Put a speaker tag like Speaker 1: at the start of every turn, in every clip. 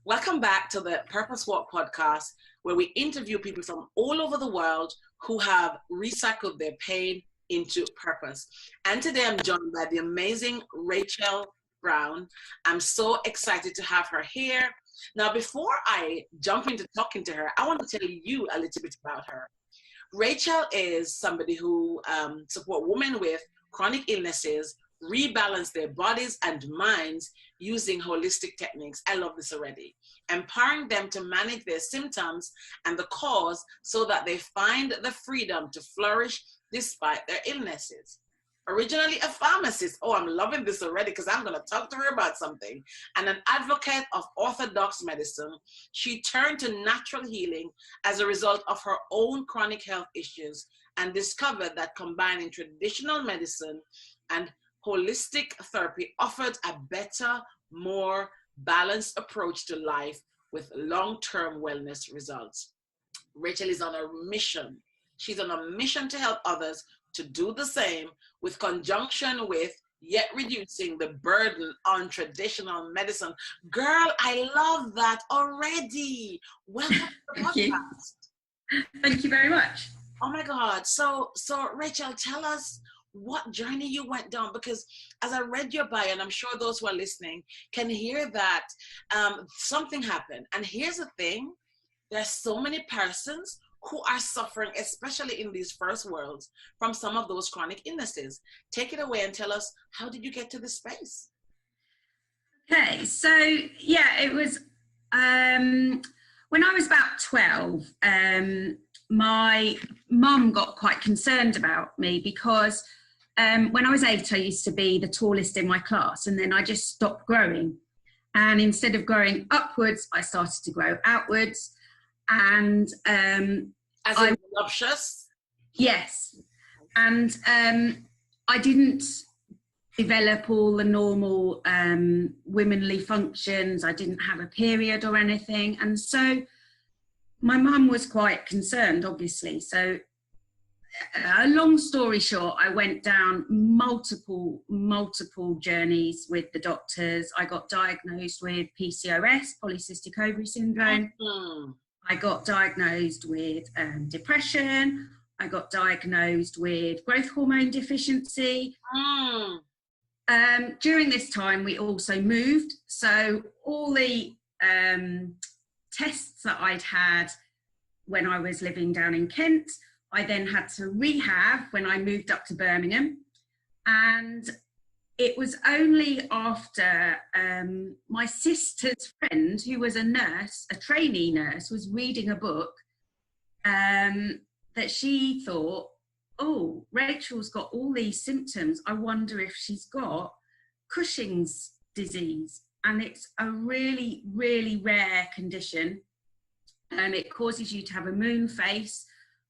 Speaker 1: Welcome back to the Purpose Walk podcast, where we interview people from all over the world who have recycled their pain into purpose. And today I'm joined by the amazing Rachel Brown. I'm so excited to have her here. Now, before I jump into talking to her, I want to tell you a little bit about her. Rachel is somebody who supports women with chronic illnesses, rebalance their bodies and minds using holistic techniques. I love this already. Empowering them to manage their symptoms and the cause so that they find the freedom to flourish despite their illnesses. Originally a pharmacist, oh, I'm loving this already because I'm going to talk to her about something, and an advocate of orthodox medicine, she turned to natural healing as a result of her own chronic health issues and discovered that combining traditional medicine and holistic therapy offered a better, more balanced approach to life with long-term wellness results. Rachel is on a mission. She's on a mission to help others to do the same, with conjunction with yet reducing the burden on traditional medicine. Girl, I love that already. Welcome to the podcast.
Speaker 2: Thank you very much.
Speaker 1: Oh my God. So Rachel, tell us what journey you went down, because as I read your bio, and I'm sure those who are listening can hear that something happened. And here's the thing, there's so many persons who are suffering, especially in these first worlds, from some of those chronic illnesses. Take it away and tell us, how did you get to this space?
Speaker 2: Okay, so yeah, it was when I was about 12, my mum got quite concerned about me because when I was 8, I used to be the tallest in my class, and then I just stopped growing. And instead of growing upwards, I started to grow outwards. And
Speaker 1: as in voluptuous?
Speaker 2: Yes. And I didn't develop all the normal womanly functions. I didn't have a period or anything. And so my mum was quite concerned, obviously. So a long story short, I went down multiple journeys with the doctors. I got diagnosed with PCOS, polycystic ovary syndrome. Mm-hmm. I got diagnosed with depression. I got diagnosed with growth hormone deficiency. During this time, we also moved. So all the tests that I'd had when I was living down in Kent, I then had to rehab when I moved up to Birmingham. And it was only after my sister's friend, who was a nurse, a trainee nurse, was reading a book that she thought, oh, Rachel's got all these symptoms. I wonder if she's got Cushing's disease. And it's a really, really rare condition. And it causes you to have a moon face,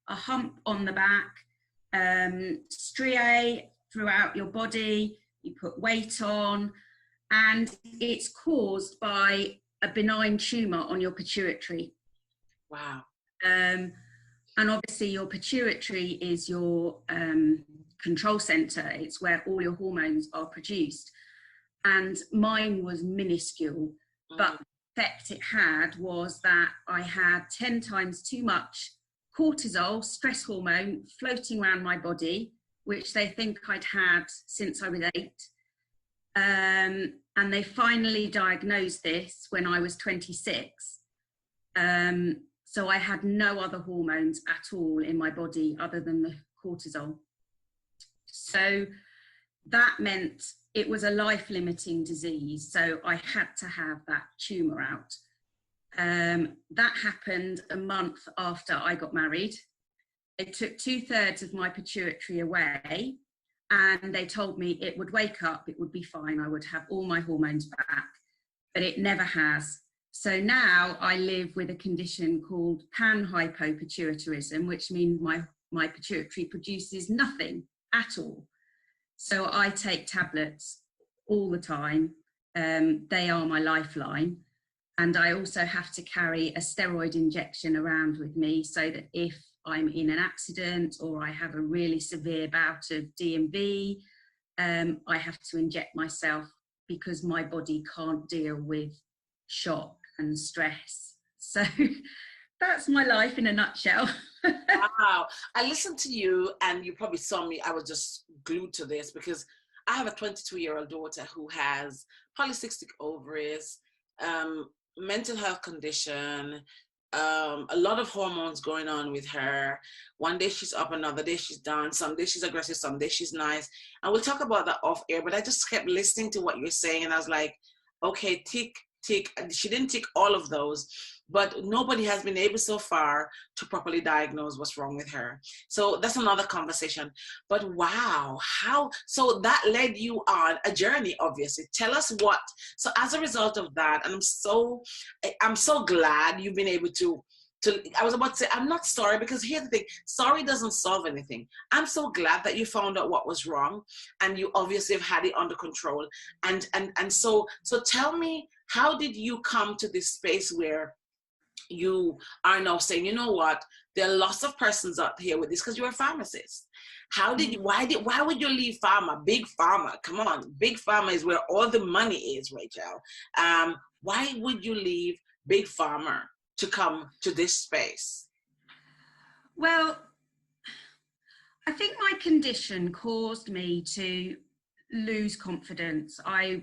Speaker 2: a hump on the back, striae throughout your body. You put weight on, and it's caused by a benign tumour on your pituitary.
Speaker 1: Wow.
Speaker 2: And obviously your pituitary is your control centre. It's where all your hormones are produced. And mine was minuscule, but the effect it had was that I had 10 times too much cortisol, stress hormone, floating around my body, which they think I'd had since I was 8. And they finally diagnosed this when I was 26. So I had no other hormones at all in my body other than the cortisol. So that meant it was a life-limiting disease. So I had to have that tumour out. That happened a month after I got married. It took 2/3 of my pituitary away, and they told me it would wake up, it would be fine, I would have all my hormones back, but it never has. So now I live with a condition called panhypopituitarism, which means my pituitary produces nothing at all. So I take tablets all the time. They are my lifeline. And I also have to carry a steroid injection around with me so that if I'm in an accident or I have a really severe bout of DMV, I have to inject myself because my body can't deal with shock and stress. So that's my life in a nutshell.
Speaker 1: Wow. I listened to you and you probably saw me. I was just glued to this because I have a 22-year-old daughter who has polycystic ovaries, mental health condition, a lot of hormones going on with her. One day she's up, another day she's down. Some days she's aggressive, some days she's nice. And we'll talk about that off air, but I just kept listening to what you're saying and I was like, okay, tick, tick. She didn't tick all of those, but nobody has been able so far to properly diagnose what's wrong with her. So that's another conversation. But wow, so that led you on a journey, obviously. Tell us what, so as a result of that, and I'm so glad you've been able to, I was about to say, I'm not sorry, because here's the thing, sorry doesn't solve anything. I'm so glad that you found out what was wrong and you obviously have had it under control. And so tell me, how did you come to this space where you are now saying, you know what, there are lots of persons out here with this, because you're a pharmacist. How did you, why would you leave pharma, big pharma? Come on, big pharma is where all the money is, Rachel. Why would you leave big pharma to come to this space?
Speaker 2: Well, I think my condition caused me to lose confidence. I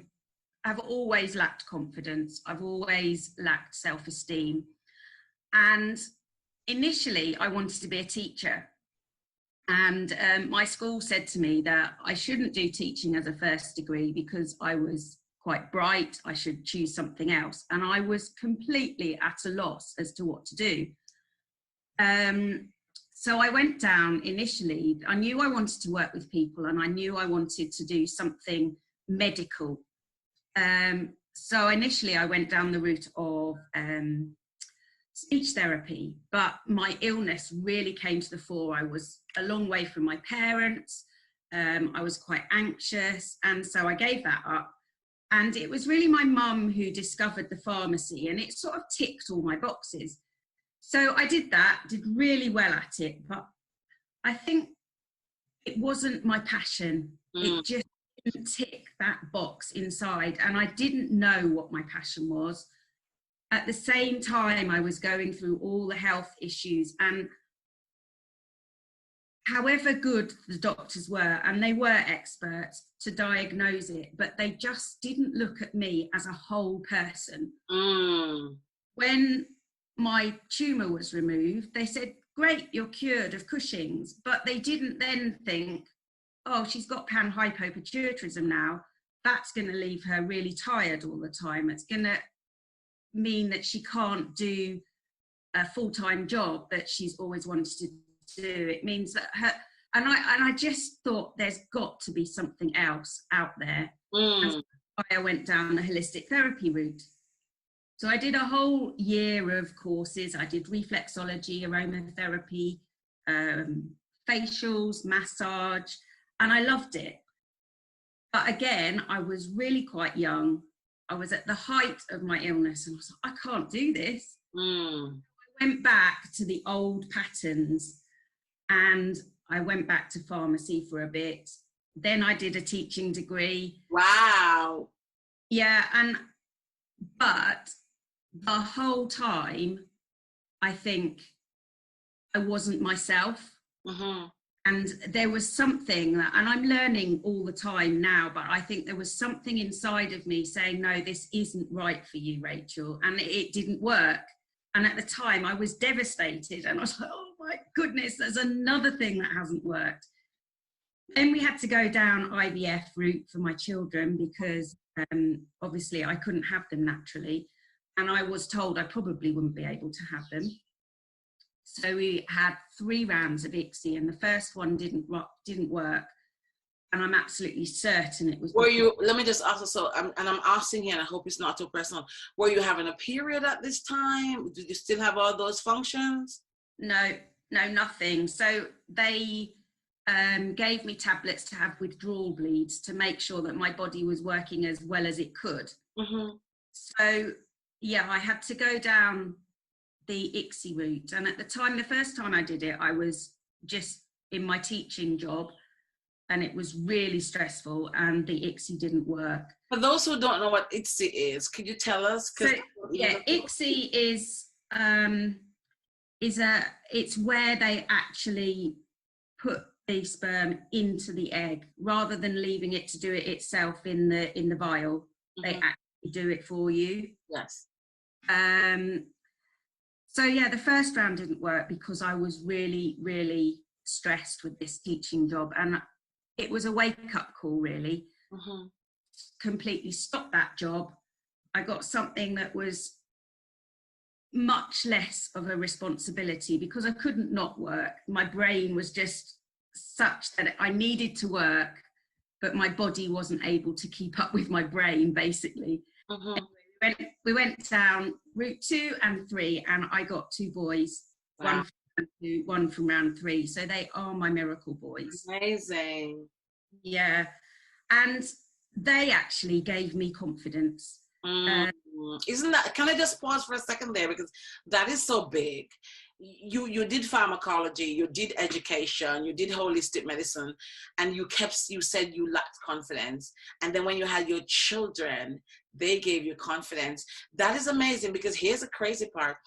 Speaker 2: have always lacked confidence. I've always lacked self-esteem. And initially I wanted to be a teacher. And my school said to me that I shouldn't do teaching as a first degree because I was quite bright, I should choose something else. And I was completely at a loss as to what to do. So I went down initially, I knew I wanted to work with people and I knew I wanted to do something medical. So initially I went down the route of speech therapy, but my illness really came to the fore. I was a long way from my parents. I was quite anxious. And so I gave that up. And it was really my mum who discovered the pharmacy, and it sort of ticked all my boxes. So I did that, did really well at it, but I think it wasn't my passion. It just didn't tick that box inside, and I didn't know what my passion was. At the same time, I was going through all the health issues, and however good the doctors were, and they were experts to diagnose it, but they just didn't look at me as a whole person. When my tumour was removed, they said, great, you're cured of Cushing's, but they didn't then think, oh, she's got panhypopituitarism now. That's going to leave her really tired all the time. It's going to mean that she can't do a full-time job that she's always wanted to do. It means that her, and I just thought there's got to be something else out there. And so I went down the holistic therapy route. So I did a whole year of courses. I did reflexology, aromatherapy, facials, massage, and I loved it. But again, I was really quite young. I was at the height of my illness and I was like, I can't do this. I went back to the old patterns and I went back to pharmacy for a bit. Then I did a teaching degree.
Speaker 1: Wow.
Speaker 2: Yeah, but the whole time, I think I wasn't myself. And there was something that, and I'm learning all the time now, but I think there was something inside of me saying, no, this isn't right for you, Rachel. And it didn't work. And at the time I was devastated and I was like, oh my goodness, there's another thing that hasn't worked. Then we had to go down IVF route for my children because obviously I couldn't have them naturally. And I was told I probably wouldn't be able to have them. So we had 3 rounds of ICSI and the first one didn't work. And I'm absolutely certain it was.
Speaker 1: Were you, let me just ask, so, and I'm asking here, and I hope it's not too personal, were you having a period at this time? Did you still have all those functions?
Speaker 2: No, nothing. So they gave me tablets to have withdrawal bleeds to make sure that my body was working as well as it could. So yeah, I had to go down the ICSI route. And at the time, the first time I did it, I was just in my teaching job. and it was really stressful, and the ICSI didn't work.
Speaker 1: For those who don't know what ICSI is, could you tell us?
Speaker 2: So yeah, ICSI it's where they actually put the sperm into the egg rather than leaving it to do it itself in the vial. They actually do it for you.
Speaker 1: Yes.
Speaker 2: So yeah, the first round didn't work because I was really, really stressed with this teaching job, and it was a wake-up call, really. Completely stopped that job. I got something that was much less of a responsibility because I couldn't not work. My brain was just such that I needed to work, but my body wasn't able to keep up with my brain, basically. We went down route 2 and 3, and I got 2 boys. Wow. One from round 3. So they are my miracle boys.
Speaker 1: Amazing.
Speaker 2: Yeah. And they actually gave me confidence.
Speaker 1: Isn't that, can I just pause for a second there, because that is so big. You did pharmacology, you did education, you did holistic medicine, and you said you lacked confidence, and then when you had your children, they gave you confidence. That is amazing, because here's the crazy part.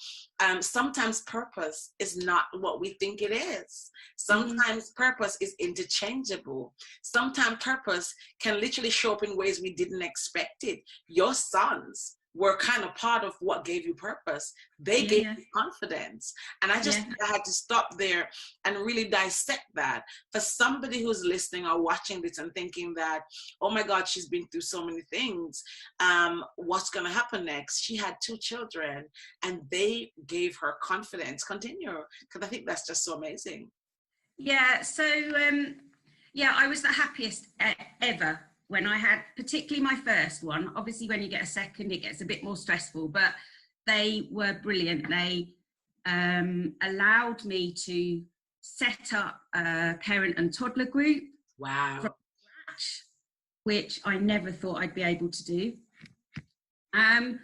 Speaker 1: Sometimes purpose is not what we think it is. Sometimes purpose is interchangeable. Sometimes purpose can literally show up in ways we didn't expect it. Your sons were kind of part of what gave you purpose. They gave you confidence. And I just I had to stop there and really dissect that. For somebody who's listening or watching this and thinking that, oh my God, she's been through so many things. What's going to happen next? She had 2 children and they gave her confidence. Continue, because I think that's just so amazing.
Speaker 2: Yeah, so I was the happiest ever when I had, particularly my first one. Obviously, when you get a second, it gets a bit more stressful, but they were brilliant. They allowed me to set up a parent and toddler group.
Speaker 1: Wow.
Speaker 2: From scratch, which I never thought I'd be able to do. And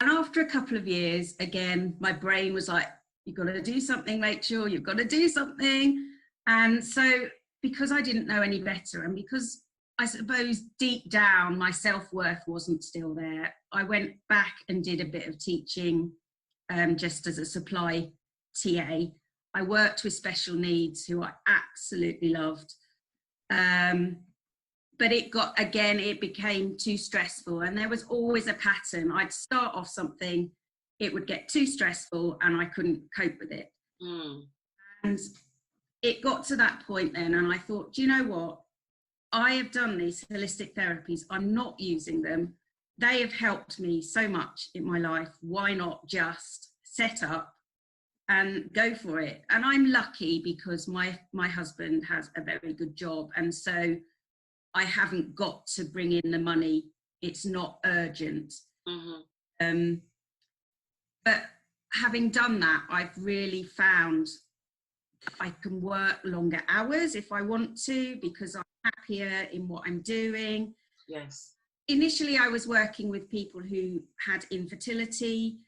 Speaker 2: after a couple of years, again, my brain was like, you've got to do something, Rachel, you've got to do something. And so because I didn't know any better, and because I suppose deep down my self-worth wasn't still there, I went back and did a bit of teaching just as a supply TA. I worked with special needs who I absolutely loved. But it became too stressful, and there was always a pattern. I'd start off something, it would get too stressful and I couldn't cope with it. And it got to that point then, and I thought, do you know what? I have done these holistic therapies. I'm not using them. They have helped me so much in my life. Why not just set up and go for it? And I'm lucky because my husband has a very good job. And so I haven't got to bring in the money. It's not urgent. But having done that, I've really found I can work longer hours if I want to, because I'm happier in what I'm doing.
Speaker 1: Yes.
Speaker 2: Initially, I was working with people who had infertility,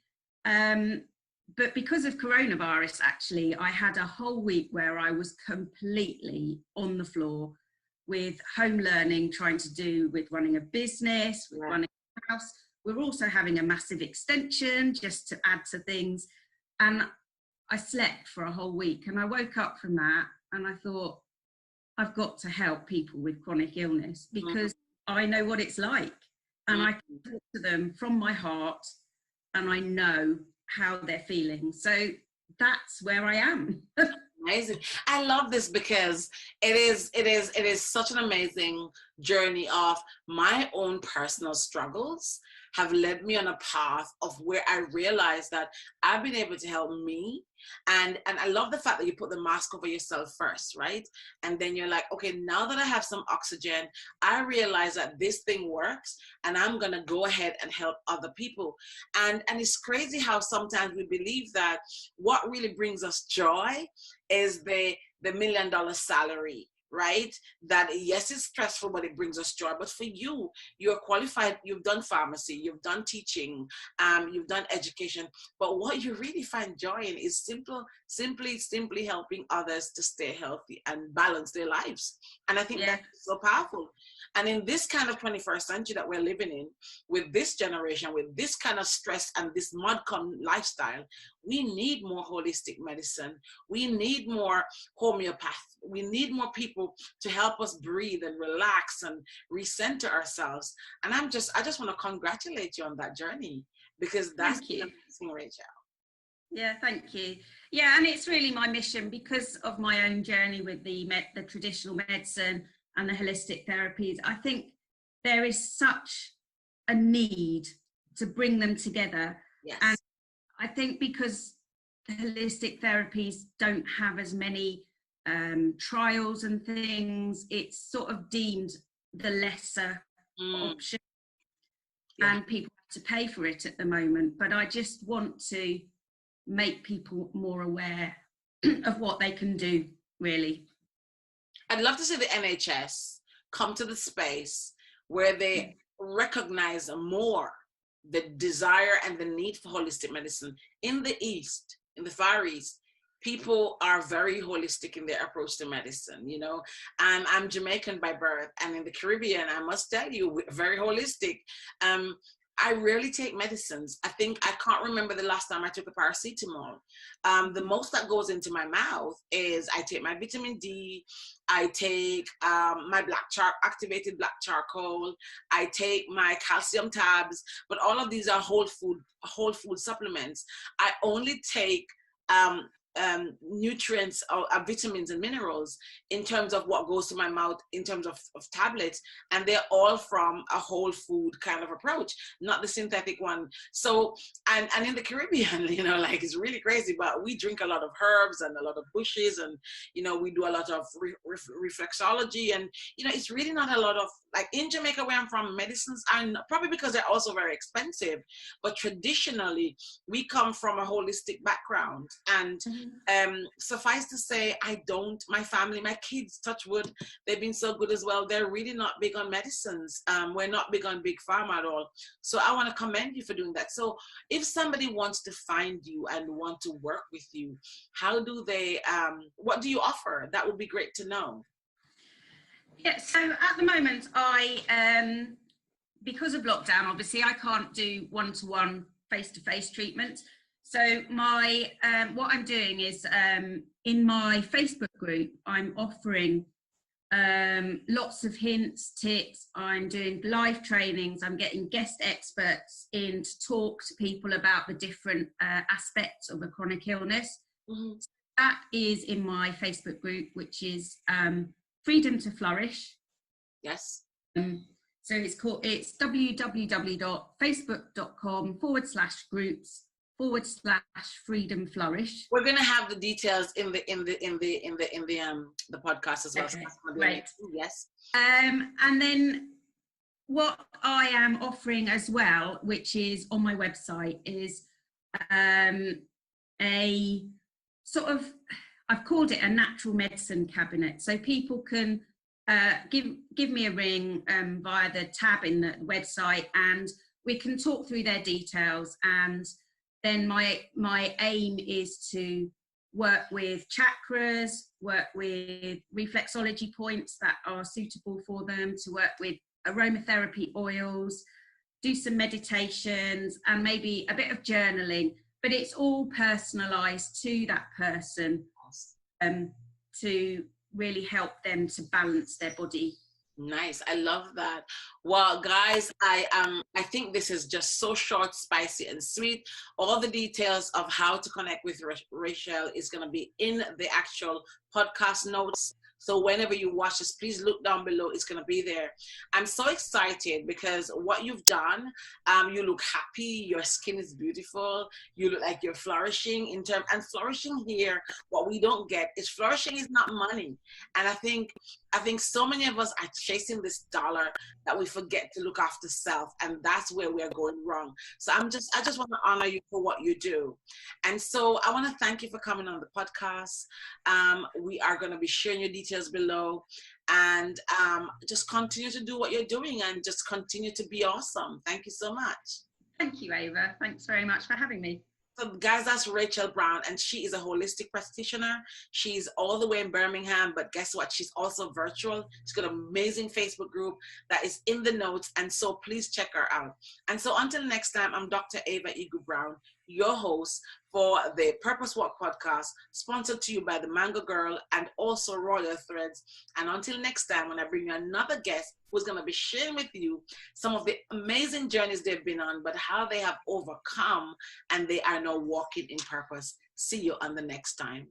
Speaker 2: but because of coronavirus, actually, I had a whole week where I was completely on the floor with home learning, trying to do with running a business, with running a house. We're also having a massive extension just to add to things. And I slept for a whole week, and I woke up from that and I thought, I've got to help people with chronic illness, because I know what it's like, and I can talk to them from my heart, and I know how they're feeling. So that's where I am.
Speaker 1: Amazing. I love this because it is such an amazing journey of my own personal struggles have led me on a path of where I realized that I've been able to help me. And I love the fact that you put the mask over yourself first, right? And then you're like, okay, now that I have some oxygen, I realize that this thing works, and I'm going to go ahead and help other people. And it's crazy how sometimes we believe that what really brings us joy is the $1 million salary, right? That yes, it's stressful, but it brings us joy. But for you, you're qualified, you've done pharmacy, you've done teaching, you've done education. But what you really find joy in is simply helping others to stay healthy and balance their lives. And I think that's so powerful. And in this kind of 21st century that we're living in, with this generation, with this kind of stress and this mudcom lifestyle, we need more holistic medicine. We need more homeopath. We need more people to help us breathe and relax and recenter ourselves. And I just want to congratulate you on that journey, because that's amazing, Rachel.
Speaker 2: Yeah, thank you. Yeah, and it's really my mission, because of my own journey with the traditional medicine and the holistic therapies. I think there is such a need to bring them together.
Speaker 1: Yes.
Speaker 2: And I think because the holistic therapies don't have as many trials and things, it's sort of deemed the lesser option, and people have to pay for it at the moment. But I just want to make people more aware of what they can do, really.
Speaker 1: I'd love to see the NHS come to the space where they recognize more the desire and the need for holistic medicine. In the East, in the Far East, people are very holistic in their approach to medicine, you know. I'm Jamaican by birth, and in the Caribbean, I must tell you, very holistic. I rarely take medicines. I can't remember the last time I took a paracetamol. The most that goes into my mouth is I take my vitamin D, I take my activated black charcoal, I take my calcium tabs, but all of these are whole food supplements. I only take nutrients or vitamins and minerals in terms of what goes to my mouth in terms of tablets, and they're all from a whole food kind of approach, not the synthetic one. So and in the Caribbean, you know, like, it's really crazy, but we drink a lot of herbs and a lot of bushes, and you know, we do a lot of reflexology, and you know, it's really not a lot of, like, in Jamaica where I'm from, medicines are probably because they're also very expensive, but traditionally we come from a holistic background. And suffice to say, my family, my kids, touch wood, they've been so good as well. They're really not big on medicines. We're not big on big pharma at all. So I want to commend you for doing that. So if somebody wants to find you and want to work with you, how do they, what do you offer? That would be great to know.
Speaker 2: Yeah, so at the moment, because of lockdown, obviously, I can't do one-to-one face-to-face treatment. So what I'm doing is, in my Facebook group, I'm offering lots of hints, tips. I'm doing live trainings. I'm getting guest experts in to talk to people about the different aspects of a chronic illness. Mm-hmm. That is in my Facebook group, which is Freedom to Flourish.
Speaker 1: Yes.
Speaker 2: So it's www.facebook.com/groups/freedom flourish.
Speaker 1: We're gonna have the details in the podcast as well.
Speaker 2: Okay,
Speaker 1: so
Speaker 2: great.
Speaker 1: Yes.
Speaker 2: And then what I am offering as well, which is on my website, is a sort of, I've called it a natural medicine cabinet. So people can give me a ring via the tab in the website, and we can talk through their details. And then my aim is to work with chakras, work with reflexology points that are suitable for them, to work with aromatherapy oils, do some meditations, and maybe a bit of journaling. But it's all personalized to that person, to really help them to balance their body.
Speaker 1: Nice. I love that. Well, guys, I think this is just so short, spicy, and sweet. All the details of how to connect with Rachel is going to be in the actual podcast notes. So whenever you watch this, please look down below. It's going to be there. I'm so excited because what you've done, you look happy. Your skin is beautiful. You look like you're flourishing and flourishing here. What we don't get is flourishing is not money. And I think I think so many of us are chasing this dollar that we forget to look after self, and that's where we're going wrong. So I just want to honor you for what you do. And so I want to thank you for coming on the podcast. We are going to be sharing your details below, and just continue to do what you're doing and just continue to be awesome. Thank you so much.
Speaker 2: Thank you, Ava. Thanks very much for having me.
Speaker 1: So guys, that's Rachel Brown, and she is a holistic practitioner. She's all the way in Birmingham, but guess what? She's also virtual. She's got an amazing Facebook group that is in the notes, and so please check her out. And so until next time, I'm Dr. Ava Igu Brown, your host for the Purpose Walk podcast, sponsored to you by the Mango Girl and also Royal Threads. And until next time, when I bring you another guest who's going to be sharing with you some of the amazing journeys they've been on, but how they have overcome and they are now walking in purpose. See you on the next time.